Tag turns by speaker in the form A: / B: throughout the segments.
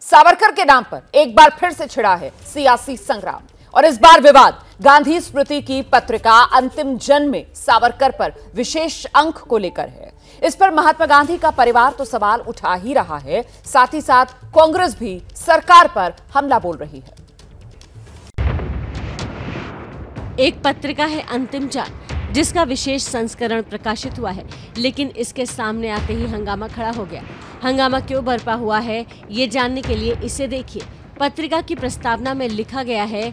A: सावरकर के नाम पर एक बार फिर से छिड़ा है सियासी संग्राम और इस बार विवाद गांधी स्मृति की पत्रिका अंतिम जन में सावरकर पर विशेष अंक को लेकर है। इस पर महात्मा गांधी का परिवार तो सवाल उठा ही रहा है, साथ ही साथ कांग्रेस भी सरकार पर हमला बोल रही है।
B: एक पत्रिका है अंतिम जन, जिसका विशेष संस्करण प्रकाशित हुआ है, लेकिन इसके सामने आते ही हंगामा खड़ा हो गया। हंगामा क्यों बरपा हुआ है, ये जानने के लिए इसे देखिए। पत्रिका की प्रस्तावना में लिखा गया है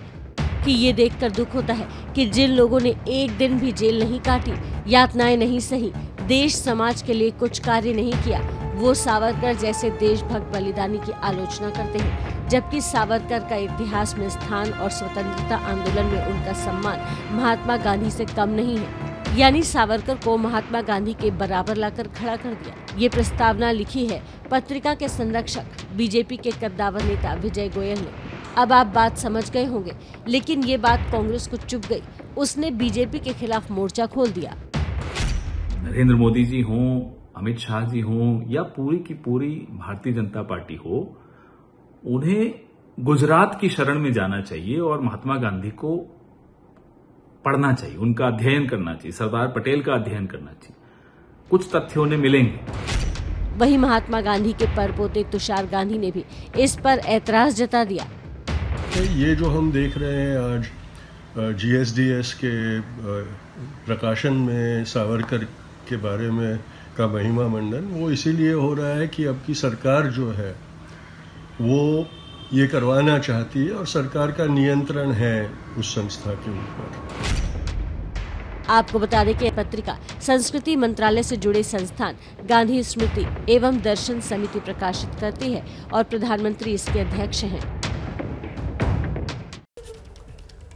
B: कि ये देखकर दुख होता है कि जिन लोगों ने एक दिन भी जेल नहीं काटी, यातनाएं नहीं सही, देश समाज के लिए कुछ कार्य नहीं किया, वो सावरकर जैसे देशभक्त बलिदानी की आलोचना करते हैं, जबकि सावरकर का इतिहास में स्थान और स्वतंत्रता आंदोलन में उनका सम्मान महात्मा गांधी से कम नहीं है। यानी सावरकर को महात्मा गांधी के बराबर लाकर खड़ा कर दिया। ये प्रस्तावना लिखी है पत्रिका के संरक्षक बीजेपी के कद्दावर नेता विजय गोयल ने। अब आप बात समझ गए होंगे, लेकिन ये बात कांग्रेस को चुभ गई। उसने बीजेपी के खिलाफ मोर्चा खोल दिया।
C: नरेंद्र मोदी जी हों, अमित शाह जी हों या पूरी की पूरी भारतीय जनता पार्टी हो, उन्हें गुजरात की शरण में जाना चाहिए और महात्मा गांधी को पढ़ना चाहिए, उनका अध्ययन करना चाहिए, सरदार पटेल का अध्ययन करना चाहिए। कुछ तथ्य उन्हें मिलेंगे।
B: वहीं महात्मा गांधी के परपोते तुषार गांधी ने भी इस पर ऐतराज जता दिया।
D: ये जो हम देख रहे हैं आज जीएसडीएस के प्रकाशन में सावरकर के बारे में का महिमा मंडन, वो इसीलिए हो रहा है कि अब की सरकार जो है वो ये करवाना चाहती है और सरकार का नियंत्रण है उस संस्था के ऊपर।
B: आपको बता दें कि पत्रिका संस्कृति मंत्रालय से जुड़े संस्थान गांधी स्मृति एवं दर्शन समिति प्रकाशित करती है और प्रधानमंत्री इसके अध्यक्ष हैं।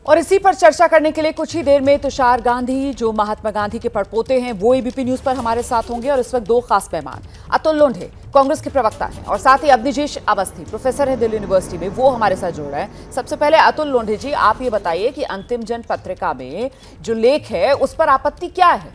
A: और इसी पर चर्चा करने के लिए कुछ ही देर में तुषार गांधी, जो महात्मा गांधी के पड़पोते हैं, वो एबीपी न्यूज पर हमारे साथ होंगे। और इस वक्त दो खास मेहमान, अतुल लोंढे कांग्रेस के प्रवक्ता हैं और साथ ही अवनीजेश अवस्थी प्रोफेसर है दिल्ली यूनिवर्सिटी में, वो हमारे साथ जुड़ रहे हैं। सबसे पहले अतुल लोंढे जी, आप ये बताइए कि अंतिम जन पत्रिका में जो लेख है उस पर आपत्ति क्या है?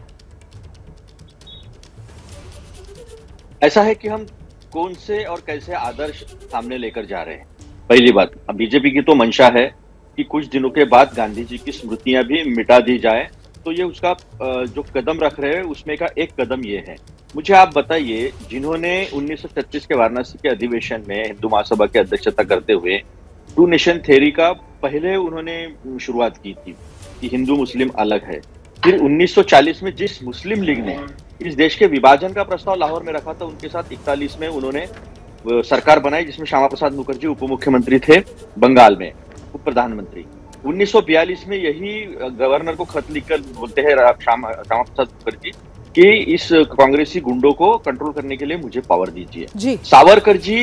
E: ऐसा है कि हम कौन से और कैसे आदर्श सामने लेकर जा रहे हैं। पहली बात, बीजेपी की तो मंशा है कि कुछ दिनों के बाद गांधी जी की स्मृतियां भी मिटा दी जाए, तो ये उसका जो कदम रख रहे हैं उसमें का एक कदम ये है। मुझे आप बताइए, जिन्होंने 1936 के वाराणसी के अधिवेशन में हिंदू महासभा की अध्यक्षता करते हुए टू नेशन थ्योरी का पहले उन्होंने शुरुआत की थी कि हिंदू मुस्लिम अलग है। फिर 1940 में जिस मुस्लिम लीग ने इस देश के विभाजन का प्रस्ताव लाहौर में रखा था, उनके साथ 41 में उन्होंने सरकार बनाई, जिसमें श्यामा प्रसाद मुखर्जी उप मुख्यमंत्री थे, बंगाल में उप प्रधानमंत्री। 1942 में यही गवर्नर को खत लिखकर बोलते हैं श्यामा प्रसाद मुखर्जी कि इस कांग्रेसी गुंडों को कंट्रोल करने के लिए मुझे पावर दीजिए। सावरकर जी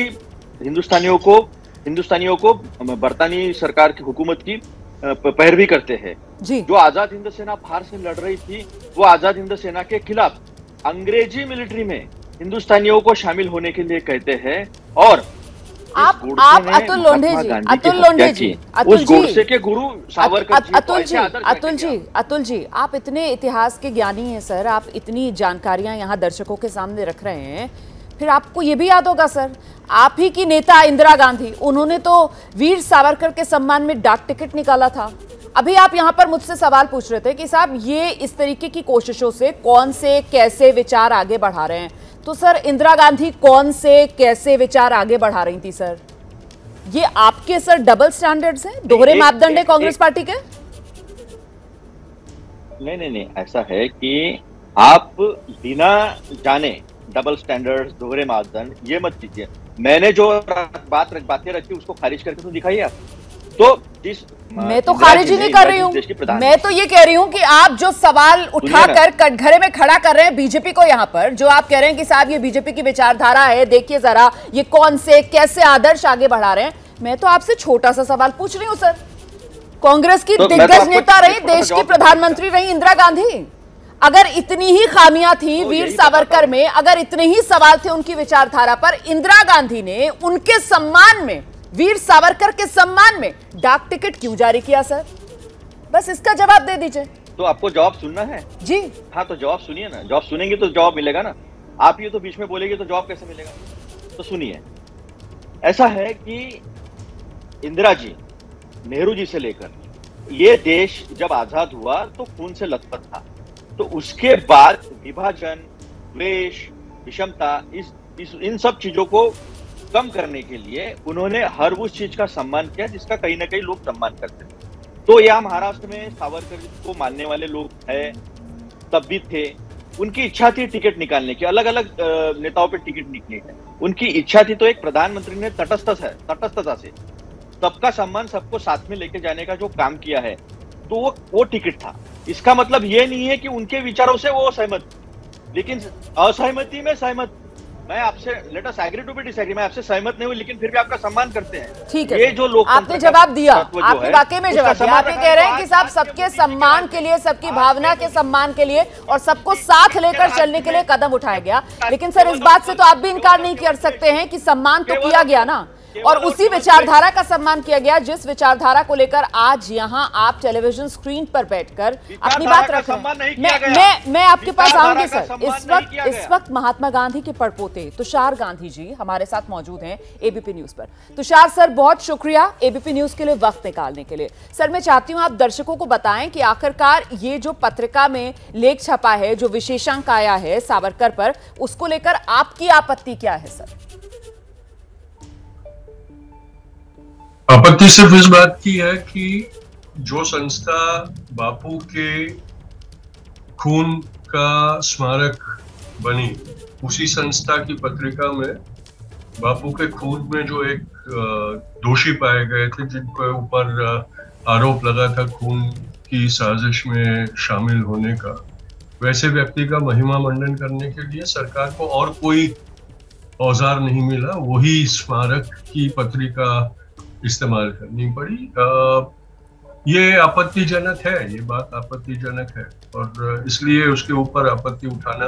E: हिंदुस्तानियों को बरतानी सरकार की हुकूमत की पैरवी करते हैं। जो आजाद हिंद सेना बाहर से लड़ रही थी, वो आजाद हिंद सेना के खिलाफ अंग्रेजी मिलिट्री में हिंदुस्तानियों को शामिल होने के लिए कहते हैं। और
A: आप अतुल लोंढे जी,
E: उस गोडसे के गुरु सावरकर जी,
A: अतुल जी, आप इतने इतिहास के ज्ञानी हैं सर, आप इतनी जानकारियां यहाँ दर्शकों के सामने रख रहे हैं, फिर आपको ये भी याद होगा सर, आप ही की नेता इंदिरा गांधी, उन्होंने तो वीर सावरकर के सम्मान में डाक टिकट निकाला था। अभी आप यहाँ पर मुझसे सवाल पूछ रहे थे कि साहब ये इस तरीके की कोशिशों से कौन से कैसे विचार आगे बढ़ा रहे हैं, तो सर इंदिरा गांधी कौन से कैसे विचार आगे बढ़ा रही थी सर? ये आपके सर डबल स्टैंडर्ड्स हैं, दोहरे मापदंड है कांग्रेस पार्टी के?
E: नहीं, ऐसा है कि आप बिना जाने डबल स्टैंडर्ड्स, दोहरे मापदंड ये मत कीजिए। मैंने जो बातें रखी उसको खारिज करके तो दिखाइए आप। तो
A: मैं तो खारिज ही नहीं कर रही हूँ, मैं तो ये कह रही हूँ कि आप जो सवाल उठाकर कटघरे में खड़ा कर रहे हैं बीजेपी को, यहाँ पर जो आप कह रहे हैं कि साहब ये बीजेपी की विचारधारा है, देखिए जरा ये कौन से कैसे आदर्श आगे बढ़ा रहे हैं। मैं तो आपसे छोटा सा सवाल पूछ रही हूँ सर, कांग्रेस की दिग्गज नेता रही, देश की प्रधानमंत्री रही इंदिरा गांधी, अगर इतनी ही खामियां थी वीर सावरकर में, अगर इतने ही सवाल थे उनकी विचारधारा पर, इंदिरा गांधी ने उनके सम्मान में, वीर सावरकर के सम्मान में डाक टिकट क्यों जारी किया सर? बस इसका जवाब दे दीजिए।
E: तो आपको जवाब सुनना है
A: जी?
E: हाँ, तो जवाब सुनिए ना, जवाब सुनेंगे तो जवाब मिलेगा ना। आप ये तो बीच में बोलेंगे तो जवाब कैसे मिलेगा? तो सुनिए, ऐसा है कि इंदिरा जी, नेहरू जी से लेकर ये देश जब आजाद हुआ तो खून से लथपथ था। तो उसके बाद विभाजन, द्वेष, विषमता, इन सब चीजों को कम करने के लिए उन्होंने हर उस चीज का सम्मान किया जिसका कहीं ना कहीं लोग सम्मान करते थे। तो यहाँ महाराष्ट्र में सावरकर को मानने वाले लोग हैं, तब भी थे। उनकी इच्छा थी टिकट निकालने की, अलग अलग नेताओं पे टिकट निकली है। उनकी इच्छा थी, तो एक प्रधानमंत्री ने तटस्थता से सबका सम्मान, सबको साथ में लेके जाने का जो काम किया है, तो वो टिकट था। इसका मतलब ये नहीं है कि उनके विचारों से वो सहमत, लेकिन असहमति में सहमत। मैं आपसे let us agree to be disagree, मैं आपसे सहमत नहीं हूं, लेकिन फिर भी आपका सम्मान करते हैं।
A: ठीक है,
E: ये जो लोग
A: आपने जवाब दिया, आपने वाकई में जवाब दिया। आप ये कह रहे हैं कि साहब सबके सम्मान के लिए, सबकी भावना के सम्मान के लिए और सबको साथ लेकर चलने के लिए कदम उठाया गया। लेकिन सर, इस बात से तो आप भी इनकार नहीं कर सकते हैं कि सम्मान तो किया गया ना, और उसी विचारधारा का सम्मान किया गया जिस विचारधारा को लेकर आज यहाँ आप टेलीविजन स्क्रीन पर बैठकर अपनी बात रख रहे हैं। मैं आपके पास आऊंगी सर। इस वक्त महात्मा गांधी के पड़पोते तुषार गांधी जी हमारे साथ मौजूद हैं एबीपी न्यूज पर। तुषार सर, बहुत शुक्रिया एबीपी न्यूज के लिए वक्त निकालने के लिए। सर, मैं चाहती हूँ आप दर्शकों को बताएं कि आखिरकार ये जो पत्रिका में लेख छपा है, जो विशेषांक आया है सावरकर पर, उसको लेकर आपकी आपत्ति क्या है सर?
D: आपत्ति सिर्फ इस बात की है कि जो संस्था बापू के खून का स्मारक बनी, उसी संस्था की पत्रिका में बापू के खून में जो एक दोषी पाए गए थे, जिनके ऊपर आरोप लगा था खून की साजिश में शामिल होने का, वैसे व्यक्ति का महिमा मंडन करने के लिए सरकार को और कोई औजार नहीं मिला, वही स्मारक की पत्रिका इस्तेमाल करनी पड़ी। ये आपत्तिजनक है, ये बात आपत्तिजनक है, और इसलिए उसके ऊपर आपत्ति उठाना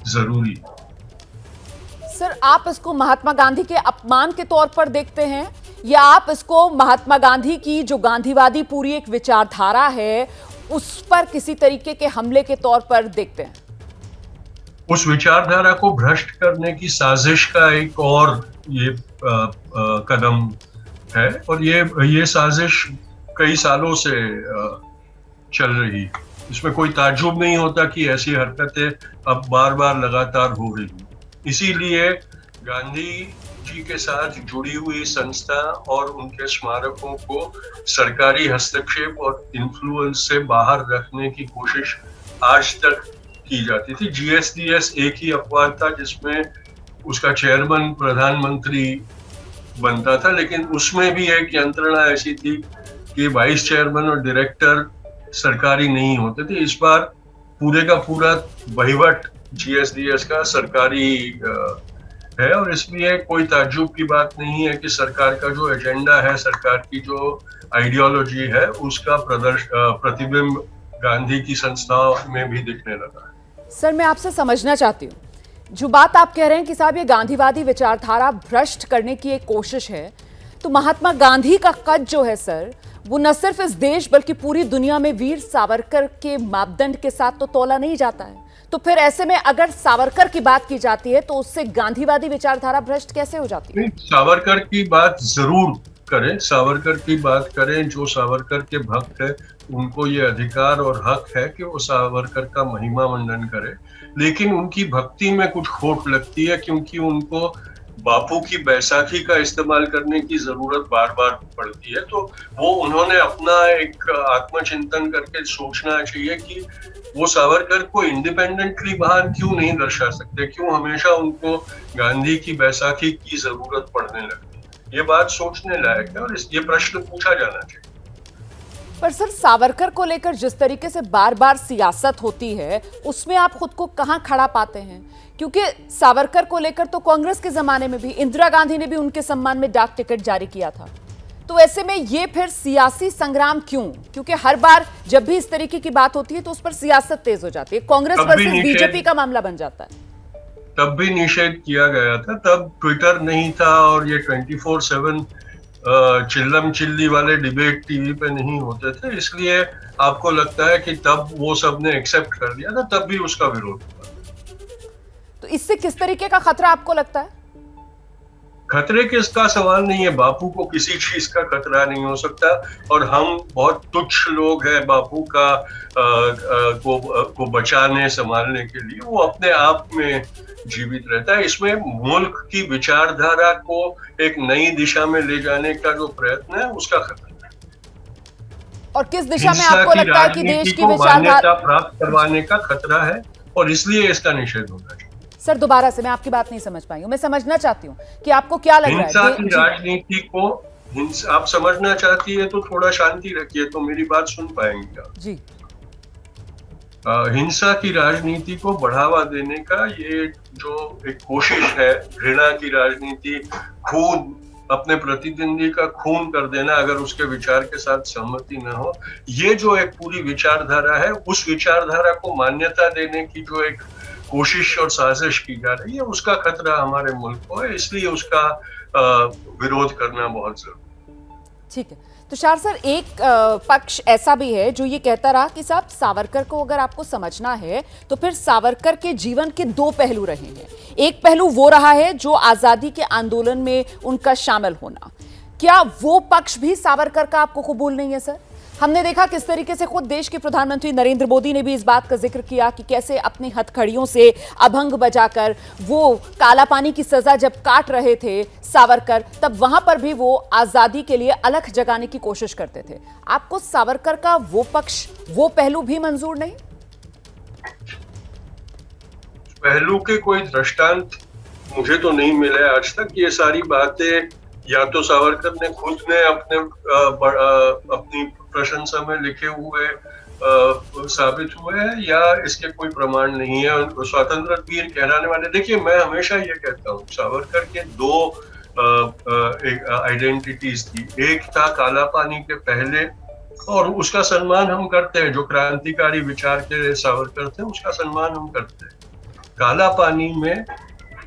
D: जरूरी है।
A: सर, आप इसको महात्मा गांधी के अपमान के तौर पर देखते हैं, या आप इसको महात्मा गांधी की जो गांधीवादी पूरी एक विचारधारा है उस पर किसी तरीके के हमले के तौर पर देखते हैं?
D: उस विचारधारा को भ्रष्ट करने की साजिश का एक और ये कदम है, और ये साजिश कई सालों से चल रही है। इसमें कोई ताज्जुब नहीं होता कि ऐसी हरकतें अब बार बार लगातार हो रही हैं। इसीलिए गांधी जी के साथ जुड़ी हुई संस्था और उनके स्मारकों को सरकारी हस्तक्षेप और इन्फ्लुएंस से बाहर रखने की कोशिश आज तक की जाती थी। जीएसडीएस एक ही अपवाद था जिसमें उसका चेयरमैन प्रधानमंत्री बनता था, लेकिन उसमें भी एक यंत्रणा ऐसी थी कि वाइस चेयरमैन और डायरेक्टर सरकारी नहीं होते थे। इस बार पूरे का पूरा वहीवट जीएसडीएस का सरकारी है, और इसलिए कोई ताज्जुब की बात नहीं है कि सरकार का जो एजेंडा है, सरकार की जो आइडियोलॉजी है, उसका प्रतिबिंब गांधी की संस्थाओं में भी दिखने लगा है।
A: सर, मैं आपसे समझना चाहती हूँ, जो बात आप कह रहे हैं कि साहब ये गांधीवादी विचारधारा भ्रष्ट करने की एक कोशिश है, तो महात्मा गांधी का कद जो है सर, वो न सिर्फ इस देश बल्कि पूरी दुनिया में वीर सावरकर के मापदंड के साथ तो तोला नहीं जाता है। तो फिर ऐसे में अगर सावरकर की बात की जाती है तो उससे गांधीवादी विचारधारा भ्रष्ट कैसे हो जाती है?
D: सावरकर की बात जरूर करें, सावरकर की बात करें। जो सावरकर के भक्त है उनको ये अधिकार और हक है कि वो सावरकर का महिमा मंडन करें, लेकिन उनकी भक्ति में कुछ खोट लगती है, क्योंकि उनको बापू की बैसाखी का इस्तेमाल करने की जरूरत बार बार पड़ती है। तो वो उन्होंने अपना एक आत्मचिंतन करके सोचना चाहिए कि वो सावरकर को इंडिपेंडेंटली बाहर क्यों नहीं दर्शा सकते, क्यों हमेशा उनको गांधी की बैसाखी की जरूरत पड़ने लगती है। ये बात सोचने लायक है और ये प्रश्न पूछा जाना चाहिए।
A: पर सर, सावरकर को लेकर जिस तरीके से बार बार सियासत होती है, उसमें आप खुद को कहां खड़ा पाते हैं? क्योंकि सावरकर को लेकर तो कांग्रेस के जमाने में भी इंदिरा गांधी ने भी उनके सम्मान में डाक टिकट जारी किया था। तो ऐसे में ये फिर सियासी संग्राम क्यों? क्योंकि हर बार जब भी इस तरीके की बात होती है तो उस पर सियासत तेज हो जाती है, कांग्रेस वर्सेस बीजेपी का मामला बन जाता है।
D: तब भी निषेध किया गया था, तब ट्विटर नहीं था और ये 24/7 चिल्लम चिल्ली वाले डिबेट टीवी पे नहीं होते थे, इसलिए आपको लगता है कि तब वो सब ने एक्सेप्ट कर लिया था, तब भी उसका विरोध हुआ।
A: तो इससे किस तरीके का खतरा आपको लगता है?
D: खतरे के इसका सवाल नहीं है, बापू को किसी चीज का खतरा नहीं हो सकता, और हम बहुत तुच्छ लोग हैं बापू का को बचाने संभालने के लिए। वो अपने आप में जीवित रहता है। इसमें मुल्क की विचारधारा को एक नई दिशा में ले जाने का जो प्रयत्न है उसका खतरा है।
A: और किस दिशा में आपको लगता है कि देश की विचारधारा
D: प्राप्त करवाने का खतरा है, और इसलिए इसका निषेध होना चाहिए।
A: सर दोबारा से, मैं आपकी बात नहीं समझ पाई हूं, मैं समझना चाहती हूं कि आपको क्या लग रहा है।
D: हिंसा की राजनीति को आप समझना चाहती है तो थोड़ा शांति रखिए तो मेरी बात सुन पाएंगे आप
A: जी।
D: हिंसा की राजनीति को बढ़ावा देने का ये जो एक कोशिश है, घृणा की राजनीति, खून, अपने प्रतिद्वंदी का खून कर देना अगर उसके विचार के साथ सहमति न हो, ये जो एक पूरी विचारधारा है, उस विचारधारा को मान्यता देने की जो एक कोशिश और साजिश की जा रही है, उसका खतरा हमारे मुल्क को है, इसलिए उसका विरोध करना बहुत जरूरी।
A: ठीक है तुषार सर, एक पक्ष ऐसा भी है जो ये कहता रहा कि साहब सावरकर को अगर आपको समझना है तो फिर सावरकर के जीवन के दो पहलू रहे हैं। एक पहलू वो रहा है जो आजादी के आंदोलन में उनका शामिल होना, क्या वो पक्ष भी सावरकर का आपको कबूल नहीं है सर? हमने देखा किस तरीके से खुद देश के प्रधानमंत्री नरेंद्र मोदी ने भी इस बात का जिक्र किया कि कैसे अपनी हथकड़ियों से अभंग बजाकर वो काला पानी की सजा जब काट रहे थे सावरकर, तब वहां पर भी वो आजादी के लिए अलख जगाने की कोशिश करते थे। आपको सावरकर का वो पक्ष, वो पहलू भी मंजूर नहीं?
D: पहलू के कोई दृष्टांत मुझे तो नहीं मिले आज तक। ये सारी बातें या तो सावरकर ने खुद ने अपनी प्रशंसा में लिखे हुए साबित हुए हैं, या इसके कोई प्रमाण नहीं है। उनको स्वतंत्र वीर कहलाने वाले, देखिए मैं हमेशा ये कहता हूँ, सावरकर के दो आइडेंटिटीज थी। एक था काला पानी के पहले, और उसका सम्मान हम करते हैं, जो क्रांतिकारी विचार के सावरकर थे उसका सम्मान हम करते हैं। काला पानी में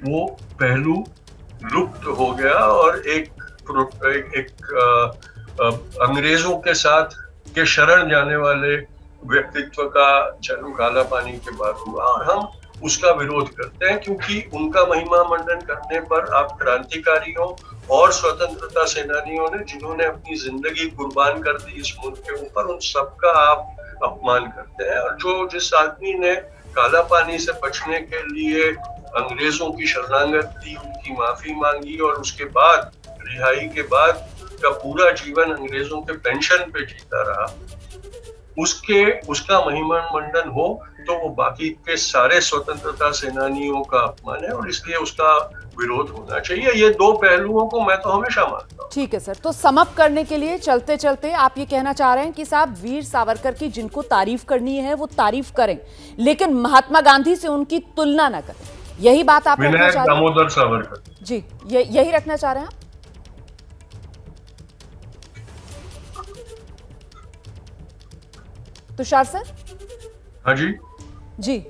D: वो पहलू लुप्त हो गया, और एक अंग्रेजों के साथ के शरण जाने वाले व्यक्तित्व का जन्म काला पानी के बाद हुआ, और हम उसका विरोध करते हैं क्योंकि उनका महिमा मंडन करने पर आप क्रांतिकारियों और स्वतंत्रता सेनानियों ने, जिन्होंने अपनी जिंदगी कुर्बान कर दी इस मुल्क के ऊपर, उन सबका आप अपमान करते हैं। और जिस आदमी ने काला पानी से बचने के लिए अंग्रेजों की शरणागत दी, उनकी माफी मांगी, और उसके बाद रिहाई के बाद का पूरा जीवन अंग्रेजों के पेंशन पे जीता रहा, उसका महिमा मंडन हो तो वो बाकी के सारे स्वतंत्रता सेनानियों का अपमान है, और इसलिए उसका विरोध होना चाहिए। ये दो पहलुओं को मैं तो हमेशा मानता हूँ।
A: ठीक है सर, तो समअप करने के लिए चलते चलते आप ये कहना चाह रहे हैं कि साहब वीर सावरकर की जिनको तारीफ करनी है वो तारीफ करें, लेकिन महात्मा गांधी से उनकी तुलना ना करें, यही बात आप रखना चाह रहे हैं?
D: दामोदर सावरकर
A: जी, यही रखना चाह रहे हैं आप? तुषार सर?
D: हाँ जी
A: जी,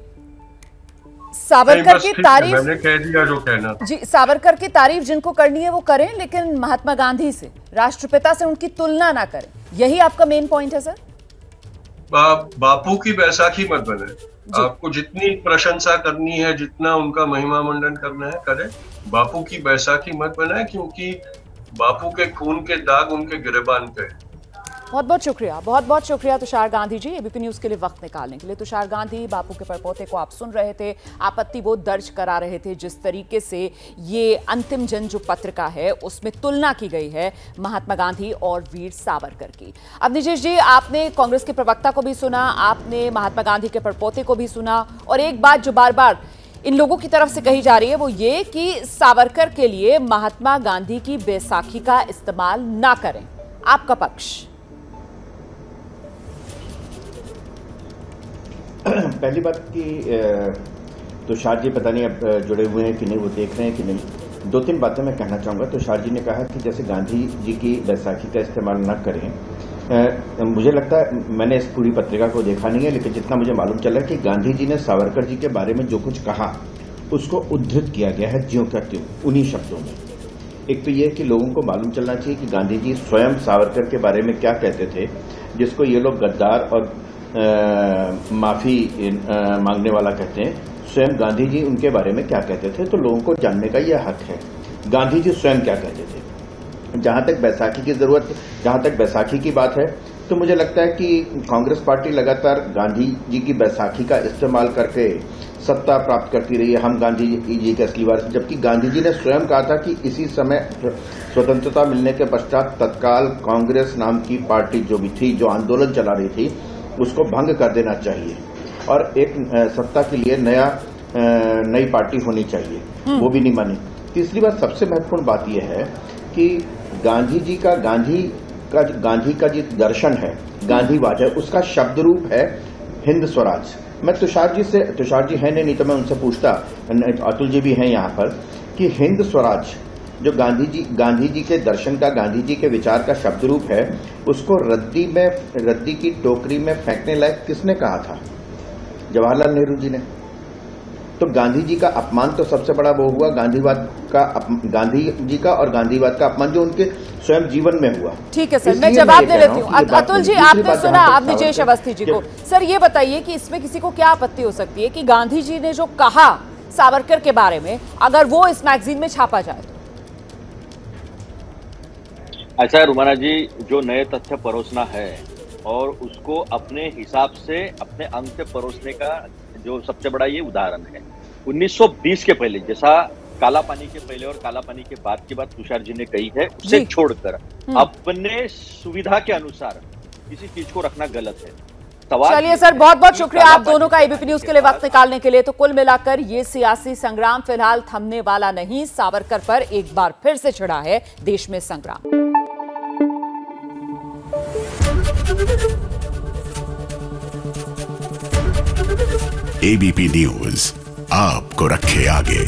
A: सावरकर की तारीफ
D: मैंने कह दिया जो कहना
A: जी, सावरकर की तारीफ जिनको करनी है वो करें, लेकिन महात्मा गांधी से, राष्ट्रपिता से उनकी तुलना ना करें, यही आपका मेन पॉइंट है सर?
D: बापू की बैसाखी मत बने। आपको जितनी प्रशंसा करनी है, जितना उनका महिमा मंडन करना है करें, बापू की बैसाखी मत बनाए, क्योंकि बापू के खून के दाग उनके गिरेबान पे।
A: बहुत बहुत शुक्रिया तुषार गांधी जी, एबीपी न्यूज के लिए वक्त निकालने के लिए। तुषार गांधी, बापू के परपोते को आप सुन रहे थे, आपत्ति बोध दर्ज करा रहे थे जिस तरीके से ये अंतिम जन जो पत्रिका है उसमें तुलना की गई है महात्मा गांधी और वीर सावरकर की। अब नीतीश जी, आपने कांग्रेस के प्रवक्ता को भी सुना, आपने महात्मा गांधी के परपोते को भी सुना, और एक बात जो बार बार इन लोगों की तरफ से कही जा रही है वो ये कि सावरकर के लिए महात्मा गांधी की बैसाखी का इस्तेमाल ना करें। आपका पक्ष?
F: पहली बात कि तुषार जी पता नहीं अब जुड़े हुए हैं कि नहीं, वो देख रहे हैं कि नहीं। दो तीन बातें मैं कहना चाहूँगा। तुषार जी ने कहा कि जैसे गांधी जी की बैसाखी का इस्तेमाल न करें। मुझे लगता है, मैंने इस पूरी पत्रिका को देखा नहीं है, लेकिन जितना मुझे मालूम चला कि गांधी जी ने सावरकर जी के बारे में जो कुछ कहा उसको उद्धृत किया गया है ज्यों का त्यों, उन्हीं शब्दों में। एक तो ये कि लोगों को मालूम चलना चाहिए कि गांधी जी स्वयं सावरकर के बारे में क्या कहते थे, जिसको ये लोग गद्दार और माफी मांगने वाला कहते हैं। स्वयं गांधी जी उनके बारे में क्या कहते थे, तो लोगों को जानने का यह हक है। गांधी जी स्वयं क्या कहते थे। जहां तक बैसाखी की बात है, तो मुझे लगता है कि कांग्रेस पार्टी लगातार गांधी जी की बैसाखी का इस्तेमाल करके सत्ता प्राप्त करती रही है। हम गांधी जी के असली वारिस, जबकि गांधी जी ने स्वयं कहा था कि इसी समय स्वतंत्रता मिलने के पश्चात तत्काल कांग्रेस नाम की पार्टी जो भी थी, जो आंदोलन चला रही थी, उसको भंग कर देना चाहिए और एक सत्ता के लिए नई पार्टी होनी चाहिए। वो भी नहीं मानी। तीसरी बात, सबसे महत्वपूर्ण बात यह है कि गांधी का जो दर्शन है, गांधीवाद है, उसका शब्द रूप है हिंद स्वराज। मैं तुषार जी है नहीं तो मैं उनसे पूछता, अतुल जी भी हैं यहाँ पर, कि हिंद स्वराज जो गांधी जी के दर्शन का, गांधी जी के विचार का शब्द रूप है, उसको रद्दी की टोकरी में फेंकने लायक किसने कहा था? जवाहरलाल नेहरू जी ने। तो गांधी जी का अपमान तो सबसे बड़ा वो हुआ गांधी जी का और गांधीवाद का अपमान जो उनके स्वयं जीवन में हुआ।
A: ठीक है सर, मैं जवाब दे लेती हूँ। अतुल जी, आपने सुना अवनिजेश अवस्थी जी को। सर ये बताइए कि इसमें किसी को क्या आपत्ति हो सकती है कि गांधी जी ने जो कहा सावरकर के बारे में, अगर वो इस मैगजीन में छापा जाए तो?
E: ऐसा है रुमाना जी, जो नए तथ्य परोसना है और उसको अपने हिसाब से, अपने अंग से परोसने का जो सबसे बड़ा ये उदाहरण है। 1920 के पहले, जैसा काला पानी के पहले और काला पानी के बाद की बात तुषार जी ने कही है, उसे छोड़कर अपने सुविधा के अनुसार किसी चीज को रखना गलत है।
A: चलिए सर, बहुत बहुत शुक्रिया आप दोनों का एबीपी न्यूज के लिए वक्त निकालने के लिए। तो कुल मिलाकर ये सियासी संग्राम फिलहाल थमने वाला नहीं, सावरकर पर एक बार फिर से छिड़ा है देश में संग्राम।
G: एबीपी न्यूज आपको रखे आगे।